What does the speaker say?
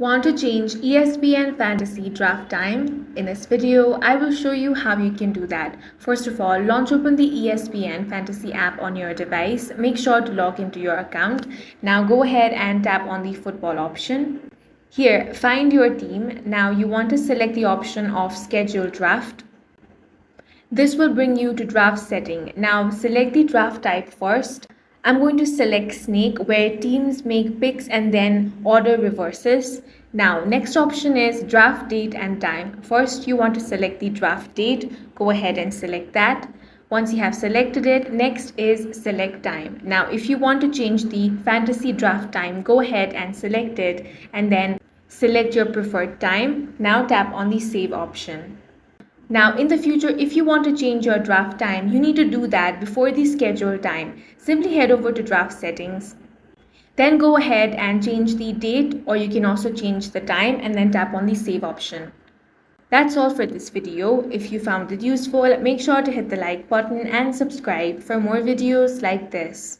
Want to change ESPN Fantasy draft time? In this video, I will show you how you can do that. First of all, launch open the ESPN Fantasy app on your device. Make sure to log into your account. Now go ahead and tap on the football option. Here, find your team. Now you want to select the option of schedule draft. This will bring you to draft setting. Now select the draft type first. I'm going to select snake where teams make picks and then order reverses. Now next option is draft date and time. First you want to select the draft date. Go ahead and select that. Once you have selected it, next is select time. Now if you want to change the fantasy draft time, go ahead and select it and then select your preferred time. Now tap on the save option. Now in the future, if you want to change your draft time, you need to do that before the scheduled time. Simply head over to draft settings. Then go ahead and change the date, or you can also change the time and then tap on the save option. That's all for this video. If you found it useful, make sure to hit the like button and subscribe for more videos like this.